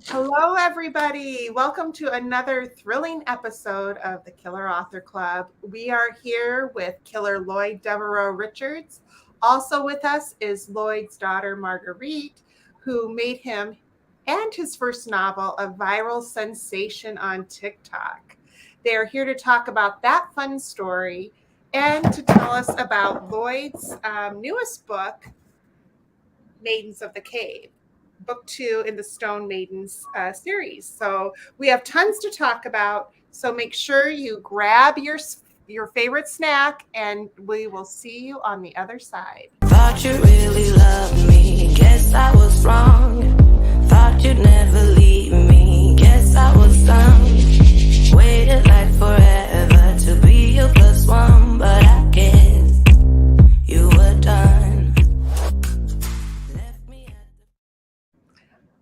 Hello, everybody. Welcome to another thrilling episode of the Killer Author Club. We are here with Killer Lloyd Devereux Richards. Also with us is Lloyd's daughter, Marguerite, who made him and his first novel a viral sensation on TikTok. They are here to talk about that fun story and to tell us about Lloyd's newest book, Maidens of the Cave, book 2 in the Stone Maidens series. So we have tons to talk about. So make sure you grab your favorite snack, and we will see you on the other side. Thought you really loved me, guess I was wrong. Thought you'd never leave me, guess I was dumb. Waited like forever to be your plus one, but I guess you were done.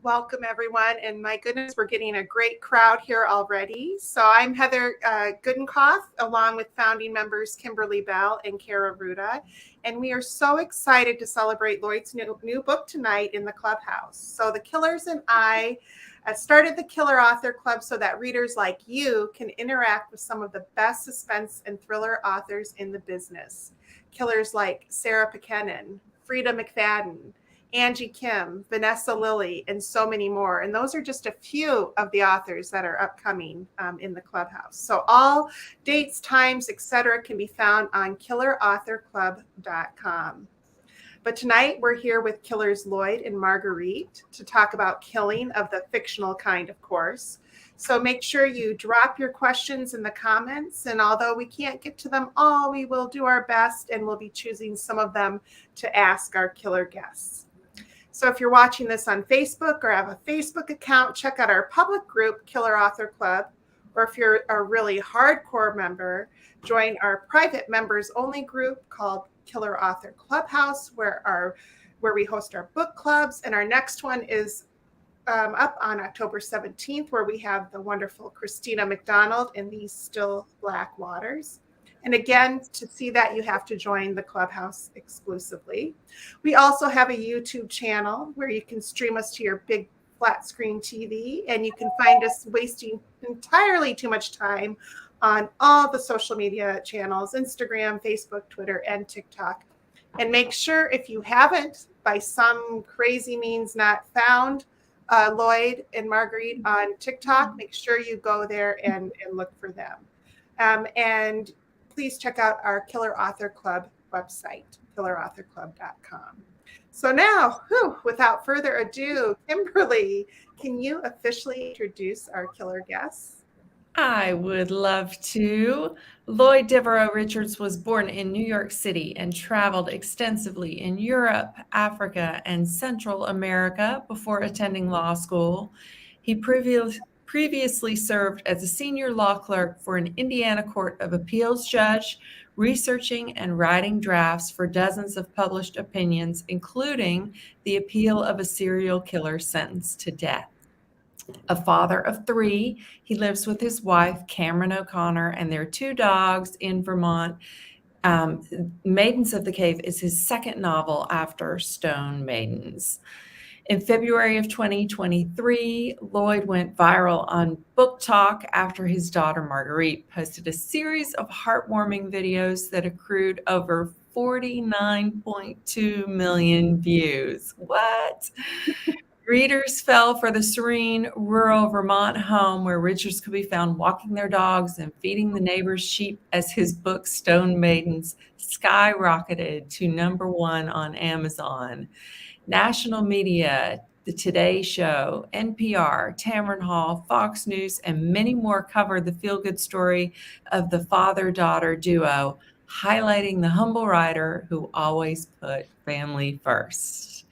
Welcome, everyone. And my goodness, we're getting a great crowd here already. So I'm Heather Goodenkoff, along with founding members Kimberly Bell and Kara Ruda. And we are so excited to celebrate Lloyd's new book tonight in the clubhouse. So the Killers and I started the Killer Author Club so that readers like you can interact with some of the best suspense and thriller authors in the business. Killers like Sarah Buchanan, Frida McFadden, Angie Kim, Vanessa Lilly, and so many more. And those are just a few of the authors that are upcoming in the clubhouse. So all dates, times, etc. can be found on killerauthorclub.com. But tonight we're here with Killers Lloyd and Marguerite to talk about killing of the fictional kind, of course. So make sure you drop your questions in the comments. And although we can't get to them all, we will do our best, and we'll be choosing some of them to ask our killer guests. So if you're watching this on Facebook or have a Facebook account, check out our public group, Killer Author Club. Or if you're a really hardcore member, join our private members only group called Killer Author Clubhouse, where we host our book clubs. And our next one is up on October 17th, where we have the wonderful Christina McDonald in These Still Black Waters. And again, to see that, you have to join the clubhouse exclusively. We also have a YouTube channel where you can stream us to your big flat screen TV, and you can find us wasting entirely too much time on all the social media channels, Instagram, Facebook, Twitter, and TikTok. And make sure, if you haven't, by some crazy means, not found Lloyd and Marguerite on TikTok, make sure you go there and look for them. And please check out our Killer Author Club website, killerauthorclub.com. So now, without further ado, Kimberly, can you officially introduce our killer guests? I would love to. Lloyd Devereux Richards was born in New York City and traveled extensively in Europe, Africa, and Central America before attending law school. He previously served as a senior law clerk for an Indiana Court of Appeals judge, researching and writing drafts for dozens of published opinions, including the appeal of a serial killer sentenced to death. A father of 3, he lives with his wife, Cameron O'Connor, and their 2 dogs in Vermont. Maidens of the Cave is his second novel after Stone Maidens. In February of 2023, Lloyd went viral on Book Talk after his daughter Marguerite posted a series of heartwarming videos that accrued over 49.2 million views. What? Readers fell for the serene rural Vermont home where Richards could be found walking their dogs and feeding the neighbors' sheep as his book Stone Maidens skyrocketed to #1 on Amazon. National media, The Today Show, NPR, Tamron Hall, Fox News, and many more covered the feel-good story of the father-daughter duo, highlighting the humble writer who always put family first.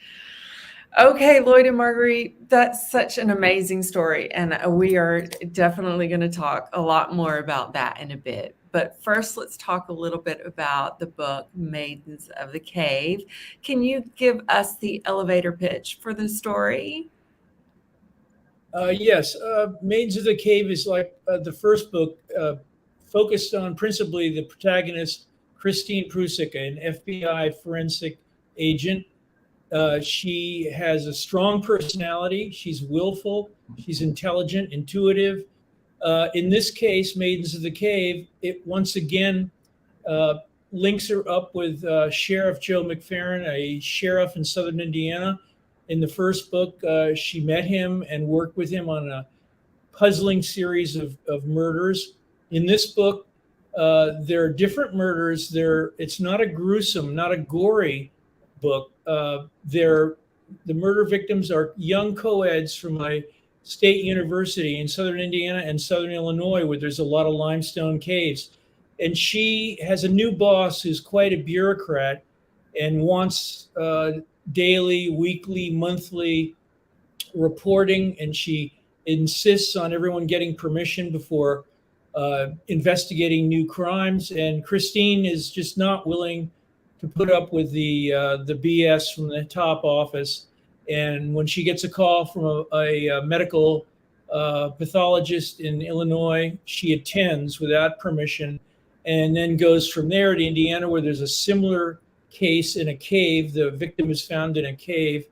Okay, Lloyd and Marguerite, that's such an amazing story, and we are definitely going to talk a lot more about that in a bit. But first, let's talk a little bit about the book, Maidens of the Cave. Can you give us the elevator pitch for the story? Yes. Maidens of the Cave is like the first book, focused on principally the protagonist, Christine Prusik, an FBI forensic agent She has a strong personality. She's willful. She's intelligent, intuitive. In this case, Maidens of the Cave, it once again links her up with Sheriff Joe McFerrin, a sheriff in southern Indiana. In the first book, she met him and worked with him on a puzzling series of murders. In this book, there are different murders. It's not a gruesome, not a gory book. The murder victims are young co-eds from a state university in southern Indiana and southern Illinois, where there's a lot of limestone caves. And she has a new boss who's quite a bureaucrat and wants daily, weekly, monthly reporting, and she insists on everyone getting permission before investigating new crimes. And Christine is just not willing to put up with the BS from the top office. And when she gets a call from a medical pathologist in Illinois, she attends without permission, and then goes from there to Indiana, where there's a similar case in a cave. The victim is found in a cave.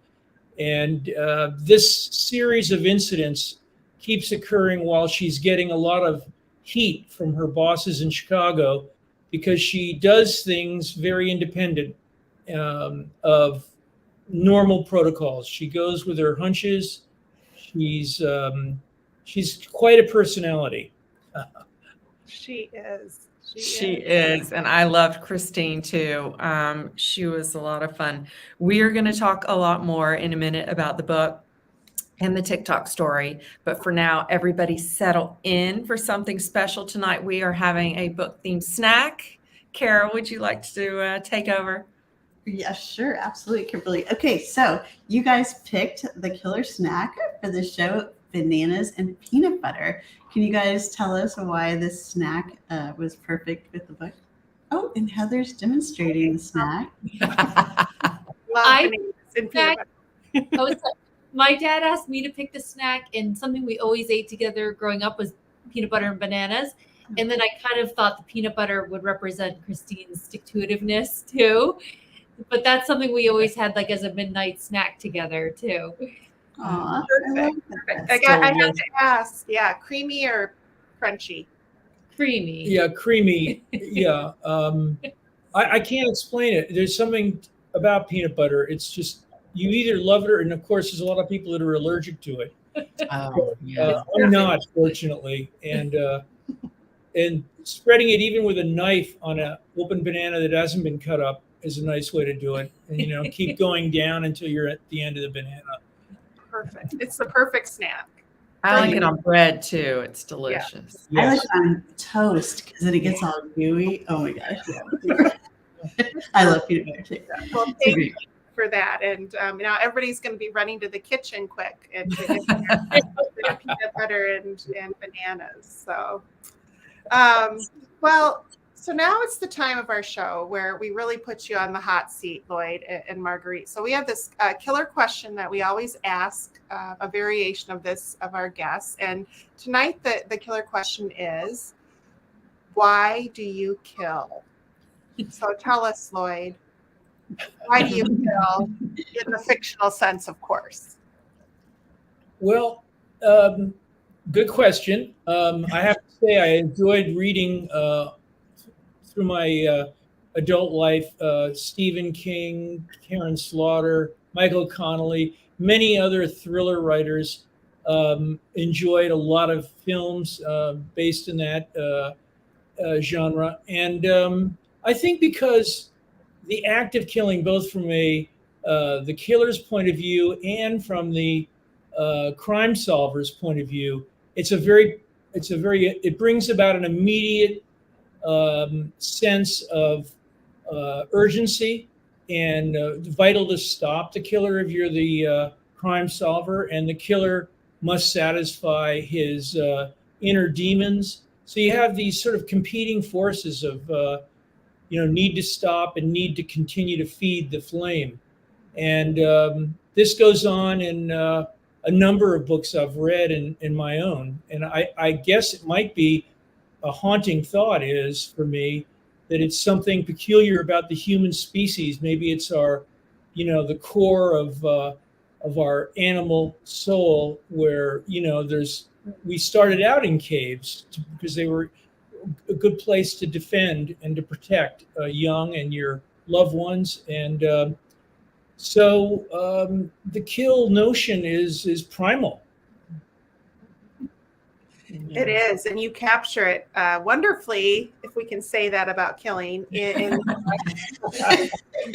And this series of incidents keeps occurring while she's getting a lot of heat from her bosses in Chicago, because she does things very independent of normal protocols. She goes with her hunches. She's quite a personality. She is. She is. And I loved Christine too. She was a lot of fun. We are going to talk a lot more in a minute about the book and the TikTok story. But for now, everybody settle in for something special tonight. We are having a book themed snack. Kara, would you like to take over? Yeah, sure. Absolutely, Kimberly. Okay, so you guys picked the killer snack for the show, bananas and peanut butter. Can you guys tell us why this snack was perfect with the book? Oh, and Heather's demonstrating the snack. My dad asked me to pick the snack, and something we always ate together growing up was peanut butter and bananas. And then I kind of thought the peanut butter would represent Christine's stick-to-itiveness too. But that's something we always had like as a midnight snack together too. Aw, Perfect. I had to ask, yeah, creamy or crunchy? Creamy. Yeah, creamy. Yeah. I can't explain it. There's something about peanut butter. It's just, you either love it, and of course, there's a lot of people that are allergic to it. Oh, yeah. I'm not, fortunately. And spreading it even with a knife on an open banana that hasn't been cut up is a nice way to do it. And, keep going down until you're at the end of the banana. Perfect. It's the perfect snack. I like it on bread too. It's delicious. I like it on toast because then it gets all gooey. Oh my gosh. Yeah. I love peanut butter too. Well, thank you for that. And now everybody's going to be running to the kitchen quick and to get their peanut butter and bananas. So, so now it's the time of our show where we really put you on the hot seat, Lloyd and Marguerite. So we have this killer question that we always ask, a variation of this of our guests. And tonight the killer question is, why do you kill? So tell us, Lloyd, why do you kill in the fictional sense, of course? Well, good question. I have to say I enjoyed reading through my adult life, Stephen King, Karen Slaughter, Michael Connelly, many other thriller writers. Enjoyed a lot of films based in that genre. And I think because the act of killing, both from the killer's point of view and from the crime solver's point of view, it brings about an immediate sense of urgency, and vital to stop the killer if you're the crime solver, and the killer must satisfy his inner demons. So you have these sort of competing forces of need to stop and need to continue to feed the flame. And this goes on in a number of books I've read in my own. And I guess it might be a haunting thought is for me that it's something peculiar about the human species. Maybe it's our, the core of our animal soul, where we started out in caves because they were a good place to defend and to protect young and your loved ones. And the kill notion is primal. It is, and you capture it wonderfully, if we can say that about killing. You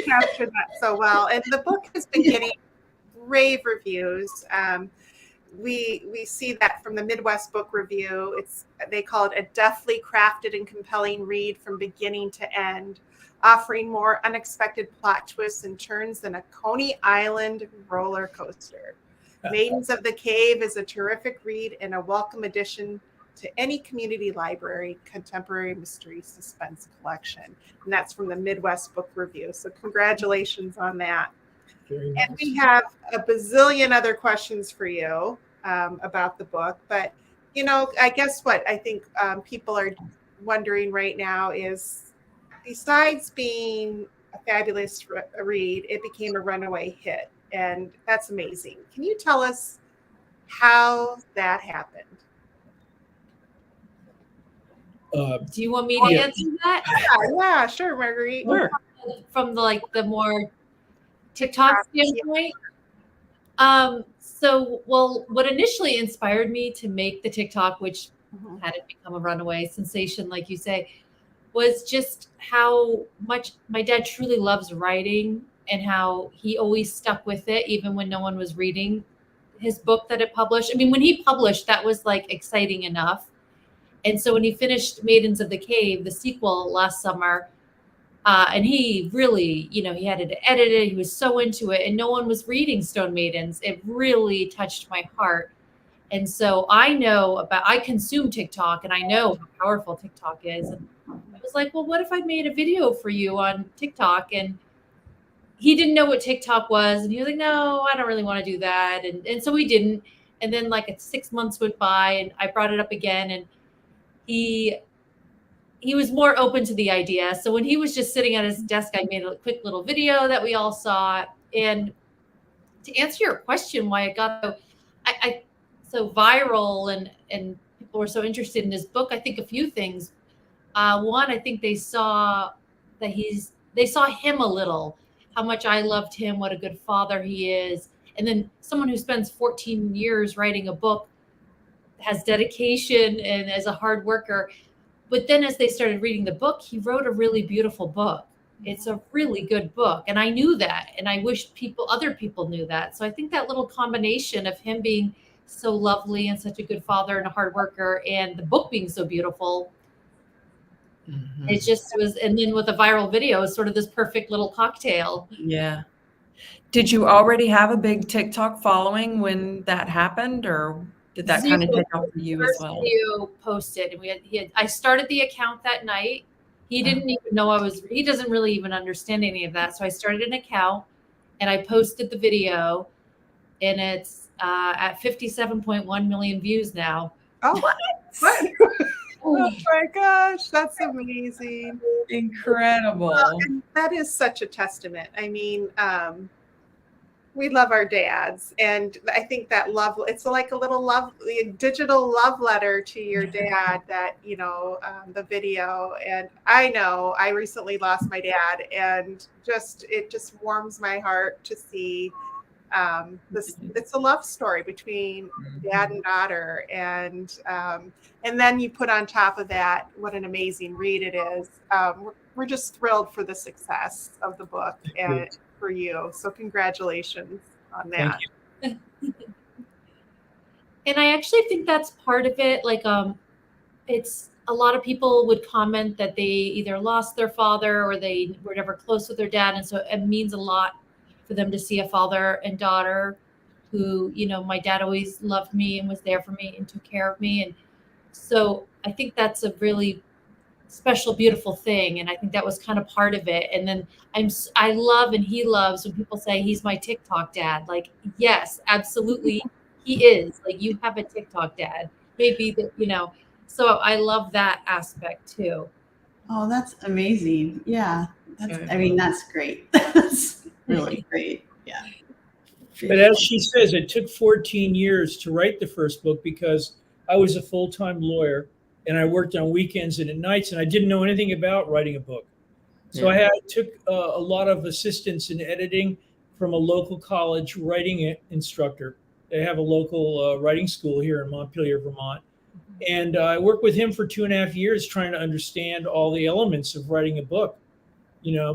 capture that so well, and the book has been getting rave reviews. We see that from the Midwest Book Review. They call it a deftly crafted and compelling read from beginning to end, offering more unexpected plot twists and turns than a Coney Island roller coaster. Maidens of the Cave is a terrific read and a welcome addition to any community library contemporary mystery suspense collection. And that's from the Midwest Book Review. So congratulations on that. Very nice. And we have a bazillion other questions for you about the book. But, I guess what I think people are wondering right now is, besides being a fabulous read, it became a runaway hit. And that's amazing. Can you tell us how that happened? Do you want me to answer that? Yeah, sure, Marguerite. Sure. From the more TikTok standpoint? What initially inspired me to make the TikTok, which hadn't become a runaway sensation, like you say, was just how much my dad truly loves writing and how he always stuck with it, even when no one was reading his book that it published. I mean, when he published, that was like exciting enough. And so when he finished Maidens of the Cave, the sequel last summer, and he really, he had it edited. He was so into it, and no one was reading Stone Maidens. It really touched my heart. And so I consume TikTok, and I know how powerful TikTok is. And I was like, well, what if I made a video for you on TikTok? And he didn't know what TikTok was. And he was like, no, I don't really want to do that. And so we didn't. And then 6 months went by, and I brought it up again, and he was more open to the idea. So when he was just sitting at his desk, I made a quick little video that we all saw. And to answer your question, why it got so viral and people were so interested in his book, I think a few things. One, I think they saw him a little, how much I loved him, what a good father he is. And then someone who spends 14 years writing a book, has dedication and is a hard worker. But then as they started reading the book, he wrote a really beautiful book. It's a really good book. And I knew that. And I wish other people knew that. So I think that little combination of him being so lovely and such a good father and a hard worker, and the book being so beautiful, it just was. And then with a viral video, it's sort of this perfect little cocktail. Yeah. Did you already have a big TikTok following when that happened, or did that kind of take off for you as well? Video posted, and I started the account that night. He didn't even know he doesn't really even understand any of that. So I started an account and I posted the video, and it's at 57.1 million views now. Oh, what? Oh my gosh, that's amazing. Incredible. Well, and that is such a testament. I mean, we love our dads, and I think that love, it's like a little digital love letter to your dad, that, the video. And I know I recently lost my dad, and it just warms my heart to see it's a love story between dad and daughter. And then you put on top of that what an amazing read it is. We're just thrilled for the success of the book and for you. So congratulations on that. Thank you. And I actually think that's part of it. It's a lot of people would comment that they either lost their father or they were never close with their dad. And so it means a lot for them to see a father and daughter who, my dad always loved me and was there for me and took care of me. And so I think that's a really special, beautiful thing. And I think that was kind of part of it. And then I love, and he loves when people say he's my TikTok dad. Yes, absolutely. He is. You have a TikTok dad, maybe so I love that aspect too. Oh, that's amazing. Yeah. That's great. really great. Yeah. But as she says, it took 14 years to write the first book because I was a full-time lawyer and I worked on weekends and at nights, and I didn't know anything about writing a book. So I took a lot of assistance in editing from a local college writing instructor. They have a local writing school here in Montpelier, Vermont. And I worked with him for 2.5 years trying to understand all the elements of writing a book,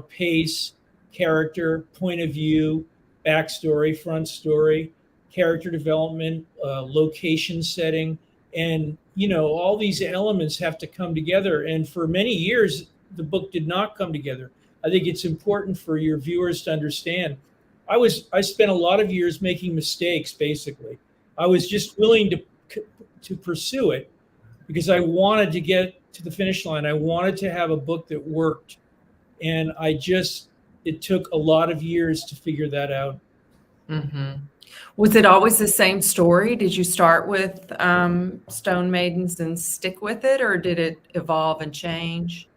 pace, character, point of view, backstory, front story, character development, location setting. And, all these elements have to come together. And for many years, the book did not come together. I think it's important for your viewers to understand. I spent a lot of years making mistakes, basically. I was just willing to pursue it because I wanted to get to the finish line. I wanted to have a book that worked. And it took a lot of years to figure that out. Mm-hmm. Was it always the same story? Did you start with Stone Maidens and stick with it, or did it evolve and change?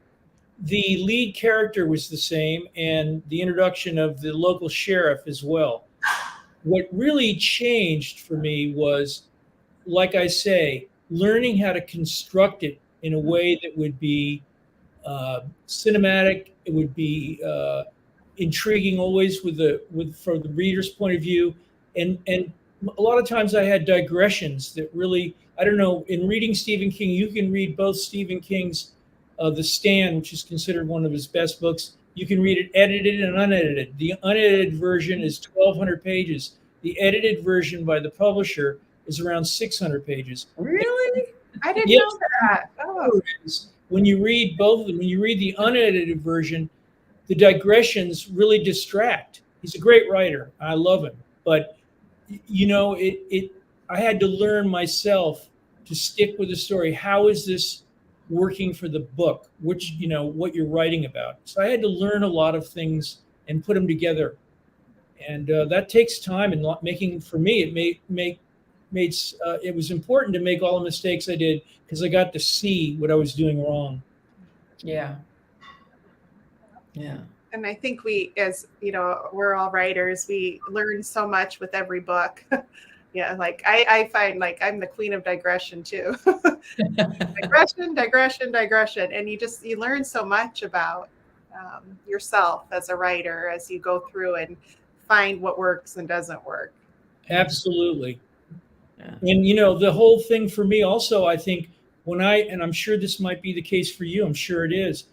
The lead character was the same, and the introduction of the local sheriff as well. What really changed for me was, like I say, learning how to construct it in a way that would be cinematic. It would be intriguing always from the reader's point of view, and a lot of times I had digressions that really, I don't know. In reading Stephen King, you can read both Stephen King's The Stand, which is considered one of his best books. You can read it edited and unedited. The unedited version is 1,200 pages. The edited version by the publisher is around 600 pages. Really? I didn't Yes. know that. Oh. When you read both of them, when you read the unedited version, the digressions really distract. He's a great writer. I love him. But, I had to learn myself to stick with the story. How is this working for the book, what you're writing about? So I had to learn a lot of things and put them together. And that takes time, and for me, it was important to make all the mistakes I did because I got to see what I was doing wrong. Yeah. Yeah. And I think we're all writers. We learn so much with every book. Yeah, like I find like I'm the queen of digression too. digression. And you learn so much about yourself as a writer as you go through and find what works and doesn't work. Absolutely. Yeah. And the whole thing for me also, I think and I'm sure this might be the case for you, I'm sure it is,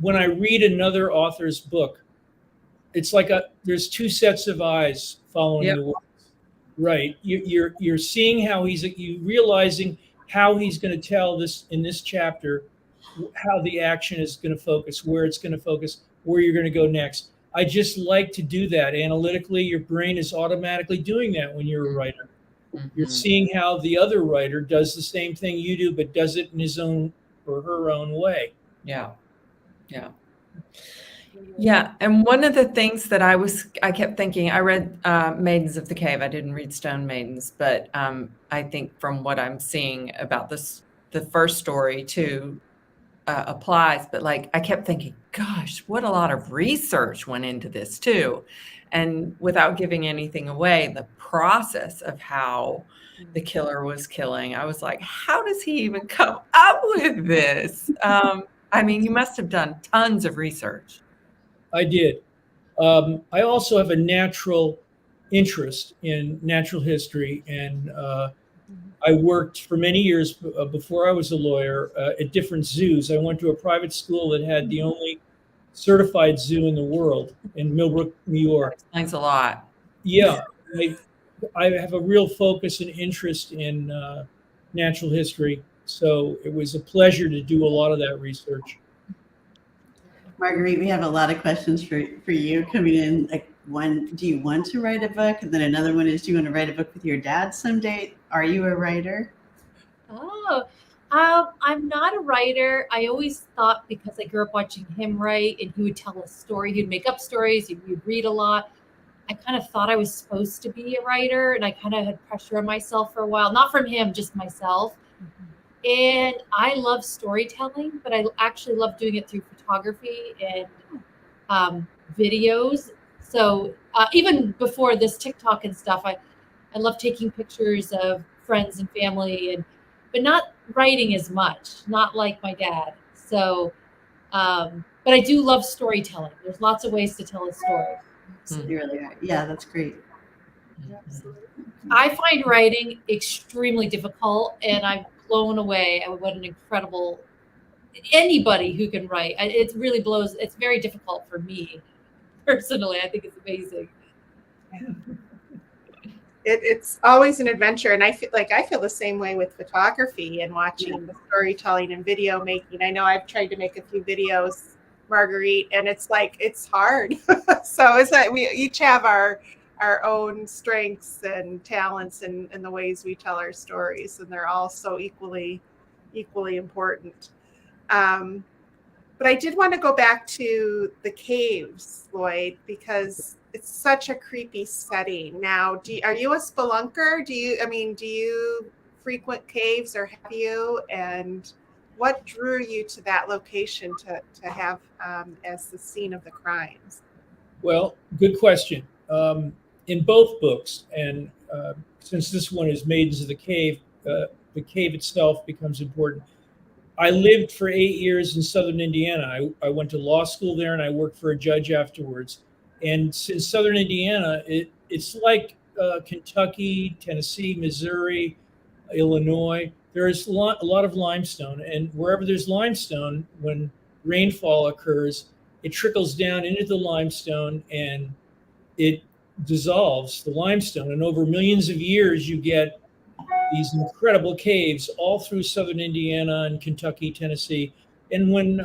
when I read another author's book, it's like there's two sets of eyes following the words. Right. You're seeing how you realizing how he's going to tell this in this chapter, how the action is going to focus, where it's going to focus, where you're going to go next. I just like to do that analytically. Your brain is automatically doing that when you're a writer. Mm-hmm. You're seeing how the other writer does the same thing you do, but does it in his own or her own way. Yeah. Yeah. Yeah. And one of the things that I kept thinking, I read Maidens of the Cave. I didn't read Stone Maidens, but I think from what I'm seeing about the first story too applies. But like, I kept thinking, gosh, what a lot of research went into this too. And without giving anything away, the process of how the killer was killing, I was like, how does he even come up with this? I mean, you must have done tons of research. I did. I also have a natural interest in natural history, and I worked for many years before I was a lawyer at different zoos. I went to a private school that had the only certified zoo in the world in Millbrook, New York. Thanks a lot. Yeah, I have a real focus and interest in natural history, so it was a pleasure to do a lot of that research. Marguerite, we have a lot of questions for you coming in. Like, one, do you want to write a book? And then another one is, do you want to write a book with your dad someday? Are you a writer? I'm not a writer. I always thought, because I grew up watching him write, and he would tell a story, he'd make up stories, he'd read a lot. I kind of thought I was supposed to be a writer, and I kind of had pressure on myself for a while, not from him, just myself. Mm-hmm. And I love storytelling, but I actually love doing it through photography and videos. So even before this TikTok and stuff, I love taking pictures of friends and family, but not writing as much, not like my dad. So, but I do love storytelling. There's lots of ways to tell a story. You really are. Yeah, that's great. Absolutely. I find writing extremely difficult, and I'm blown away at what an incredible anybody who can write. It really blows. It's very difficult for me personally. I think it's amazing. It's always an adventure, and I feel the same way with photography and watching the storytelling and video making. I know I've tried to make a few videos, Marguerite, and it's hard. So it's that we each have our own strengths and talents and the ways we tell our stories, and they're all so equally important. But I did want to go back to the caves, Lloyd, because it's such a creepy setting. Now, are you a spelunker? Do you frequent caves, or have you? And what drew you to that location to have as the scene of the crimes? Well, good question. In both books, and since this one is Maidens of the cave itself becomes important. I lived for 8 years in Southern Indiana. I went to law school there, and I worked for a judge afterwards. And since Southern Indiana, it's like Kentucky, Tennessee, Missouri, Illinois. There's a lot of limestone, and wherever there's limestone, when rainfall occurs, it trickles down into the limestone and it dissolves the limestone. And over millions of years, you get these incredible caves all through Southern Indiana and Kentucky, Tennessee. And when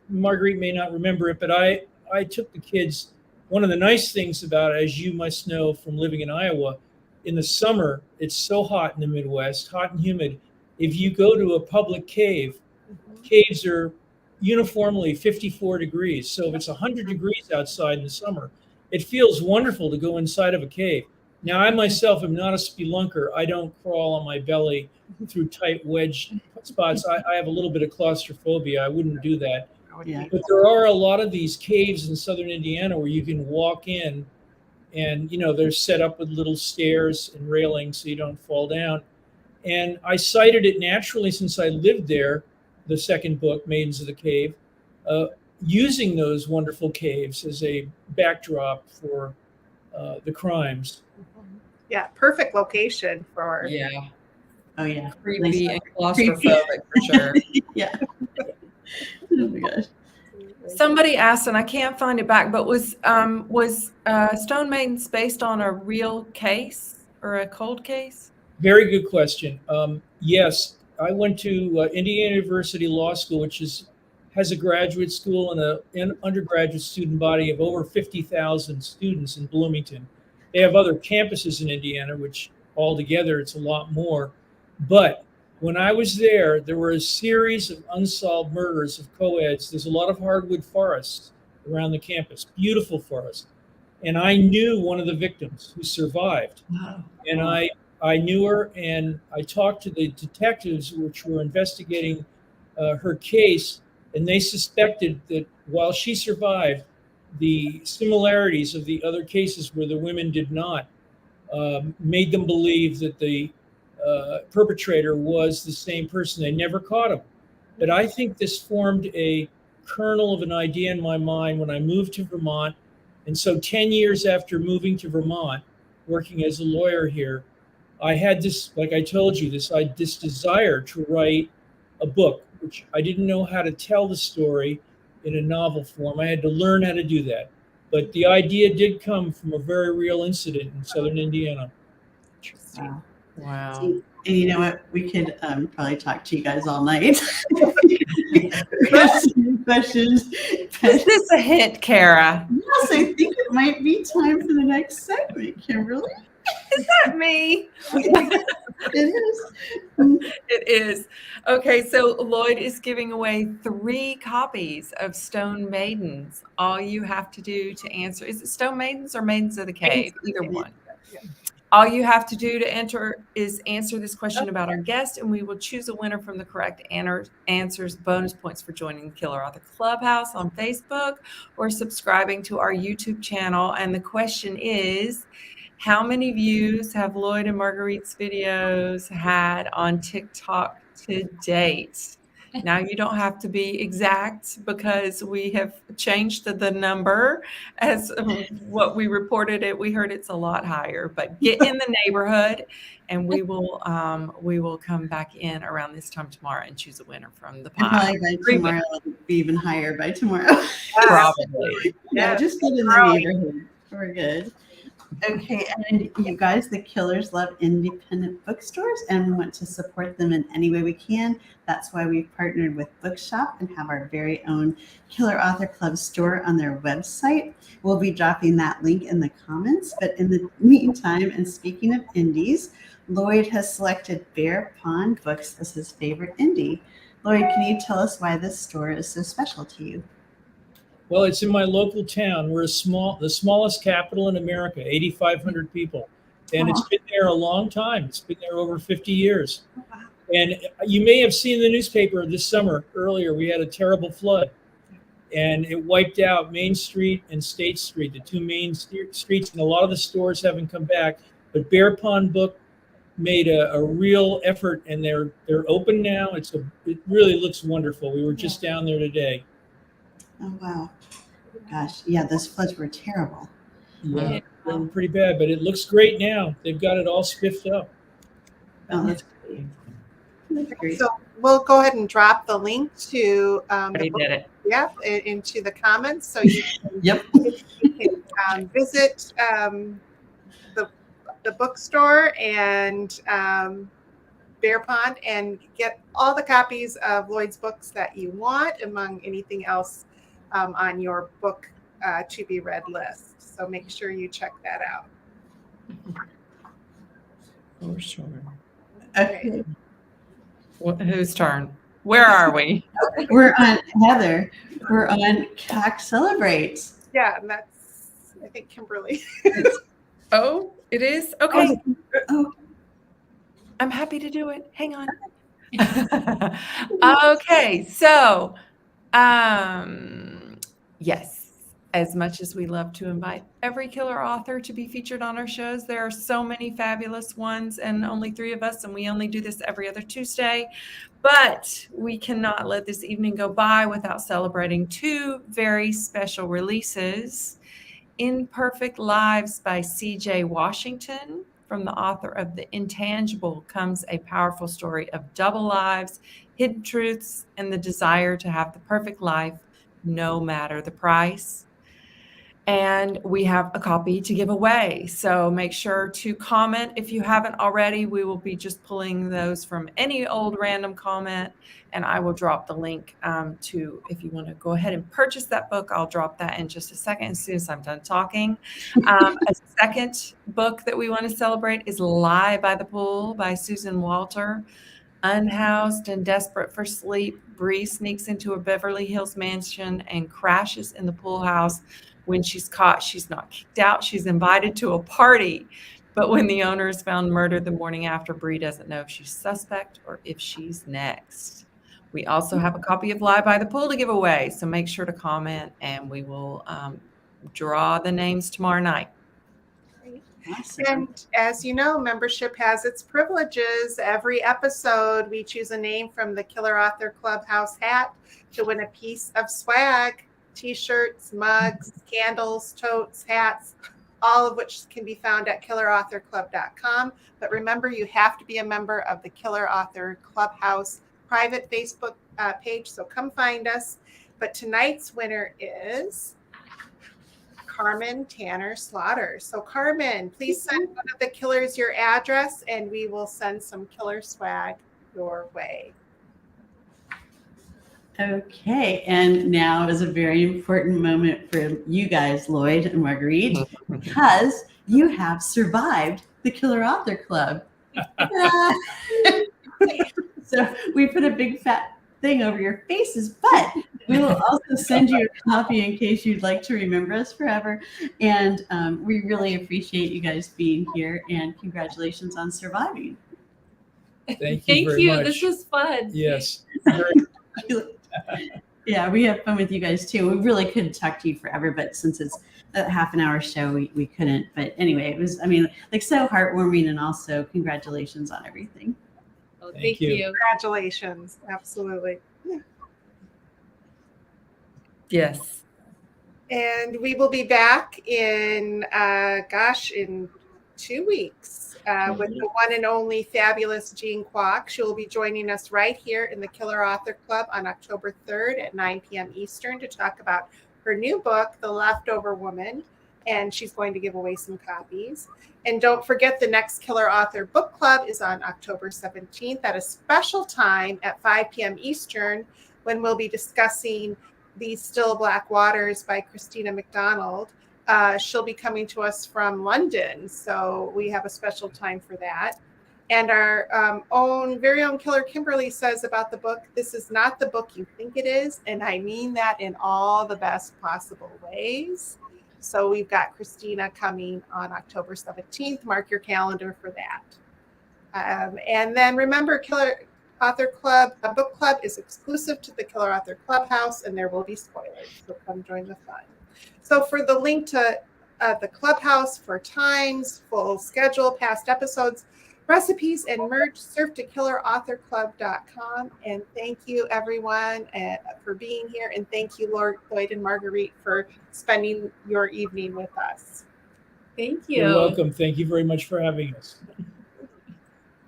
Marguerite may not remember it, but I took the kids. One of the nice things about it, as you must know from living in Iowa, in the summer, it's so hot in the Midwest, hot and humid. If you go to a public cave, caves are uniformly 54 degrees. So if it's 100 degrees outside in the summer, it feels wonderful to go inside of a cave. Now, I myself am not a spelunker. I don't crawl on my belly through tight wedge spots. I have a little bit of claustrophobia. I wouldn't do that. Yeah. But there are a lot of these caves in Southern Indiana where you can walk in, and they're set up with little stairs and railings so you don't fall down. And I cited it naturally since I lived there, the second book, Maidens of the Cave, using those wonderful caves as a backdrop for the crimes. Yeah, perfect location for. Yeah, Oh yeah. creepy Nice. and claustrophobic for sure. Yeah. Oh my gosh. Somebody asked, and I can't find it back, but was Stone Maidens based on a real case or a cold case? Very good question. Yes, I went to Indiana University Law School, which has a graduate school and an undergraduate student body of over 50,000 students in Bloomington. They have other campuses in Indiana, which altogether it's a lot more. But when I was there were a series of unsolved murders of co-eds. There's a lot of hardwood forests around the campus, beautiful forests. And I knew one of the victims who survived. Wow. And I knew her, and I talked to the detectives which were investigating her case, and they suspected that while she survived, the similarities of the other cases where the women did not made them believe that the perpetrator was the same person. They never caught him. But I think this formed a kernel of an idea in my mind when I moved to Vermont. And so 10 years after moving to Vermont, working as a lawyer here, I had this, like I told you, this desire to write a book, which I didn't know how to tell the story in a novel form. I had to learn how to do that. But the idea did come from a very real incident in Southern Indiana. Wow. Wow. And you know what? We could probably talk to you guys all night. Questions. Is this a hit, Kara? Yes, I think it might be time for the next segment, Kimberly. Is that me? It is. It is. Okay, so Lloyd is giving away 3 copies of Stone Maidens. All you have to do to answer, is it Stone Maidens or Maidens of the Cave? Either one. All you have to do to enter is answer this question about our guest, and we will choose a winner from the correct answers. Bonus points for joining the Killer Author Clubhouse on Facebook or subscribing to our YouTube channel. And the question is, how many views have Lloyd and Marguerite's videos had on TikTok to date? Now, you don't have to be exact because we have changed the number as what we reported it. We heard it's a lot higher, but get in the neighborhood, and we will come back in around this time tomorrow and choose a winner from the And pie. probably by tomorrow, it'll be even higher by tomorrow. Probably. Yeah, just get in the neighborhood. We're good. Okay, and you guys, the Killers love independent bookstores and want to support them in any way we can. That's why we've partnered with Bookshop and have our very own Killer Author Club store on their website. We'll be dropping that link in the comments. But in the meantime, and speaking of indies, Lloyd has selected Bear Pond Books as his favorite indie. Lloyd, can you tell us why this store is so special to you? Well, it's in my local town. We're the smallest capital in America, 8,500 people. And it's been there a long time. It's been there over 50 years. And you may have seen the newspaper this summer earlier. We had a terrible flood. And it wiped out Main Street and State Street, the two main streets. And a lot of the stores haven't come back. But Bear Pond Book made a real effort, and they're open now. It really looks wonderful. We were just down there today. Oh, wow. Gosh, yeah, those floods were terrible. Yeah, they were pretty bad, but it looks great now. They've got it all spiffed up. Oh, that's great. That's great. So we'll go ahead and drop the link to Already did it. into the comments, so you can, Yep. you can visit the bookstore and Bear Pond and get all the copies of Lloyd's books that you want, among anything else on your book to be read list. So make sure you check that out. For sure. Okay. Whose turn? Where are we? We're on Heather. We're on CAC Celebrates. Yeah, and that's, I think, Kimberly. Oh, it is? Okay. Oh, I'm happy to do it. Hang on. Okay, so yes, as much as we love to invite every killer author to be featured on our shows, there are so many fabulous ones and only 3 of us, and we only do this every other Tuesday. But we cannot let this evening go by without celebrating 2 very special releases. Imperfect Lives by C.J. Washington. From the author of The Intangible comes a powerful story of double lives, hidden truths, and the desire to have the perfect life, no matter the price. And we have a copy to give away. So make sure to comment if you haven't already. We will be just pulling those from any old random comment, and I will drop the link to, if you want to go ahead and purchase that book, I'll drop that in just a second as soon as I'm done talking. A second book that we want to celebrate is Lie by the Pool by Susan Walter. Unhoused and desperate for sleep, Bree sneaks into a Beverly Hills mansion and crashes in the pool house. When she's caught, she's not kicked out. She's invited to a party. But when the owner is found murdered the morning after, Bree doesn't know if she's suspect or if she's next. We also have a copy of Lie by the Pool to give away. So make sure to comment, and we will draw the names tomorrow night. awesome. And as you know, membership has its privileges. Every episode, we choose a name from the Killer Author Clubhouse hat to win a piece of swag. T-shirts, mugs, candles, totes, hats, all of which can be found at killerauthorclub.com. But remember, you have to be a member of the Killer Author Clubhouse private Facebook page, so come find us. But tonight's winner is Carmen Tanner Slaughter. So Carmen, please send one of the killers your address, and we will send some killer swag your way. Okay, and now is a very important moment for you guys, Lloyd and Marguerite, because you have survived the Killer Author Club. So we put a big fat thing over your faces, but we will also send you a copy in case you'd like to remember us forever. And we really appreciate you guys being here, and congratulations on surviving. Thank you very much. This was fun. Yes. Yeah, we have fun with you guys too. We really could talk to you forever, but since it's a half an hour show, we couldn't. But anyway, it was, I mean, like, so heartwarming, and also congratulations on everything. Oh, Thank thank you. you. Congratulations. Absolutely. Yes. And we will be back in, in 2 weeks with the one and only fabulous Jean Kwok. She will be joining us right here in the Killer Author Club on October 3rd at 9 p.m. Eastern to talk about her new book, The Leftover Woman, and she's going to give away some copies. And don't forget, the next Killer Author Book Club is on October 17th at a special time at 5 p.m. Eastern, when we'll be discussing These Still Black Waters by Christina McDonald. She'll be coming to us from London, so we have a special time for that. And our very own Killer Kimberly says about the book, this is not the book you think it is, and I mean that in all the best possible ways. So we've got Christina coming on October 17th. Mark your calendar for that. And then remember, Killer Author Club, a book club is exclusive to the Killer Author Clubhouse, and there will be spoilers, so come join the fun. So for the link to the Clubhouse, for times, full schedule, past episodes, recipes, and merch, surf to killerauthorclub.com. And thank you, everyone, for being here. And thank you, Lloyd and Marguerite, for spending your evening with us. Thank you. You're welcome. Thank you very much for having us.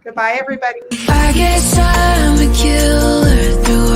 Goodbye, everybody. I guess I'm a killer through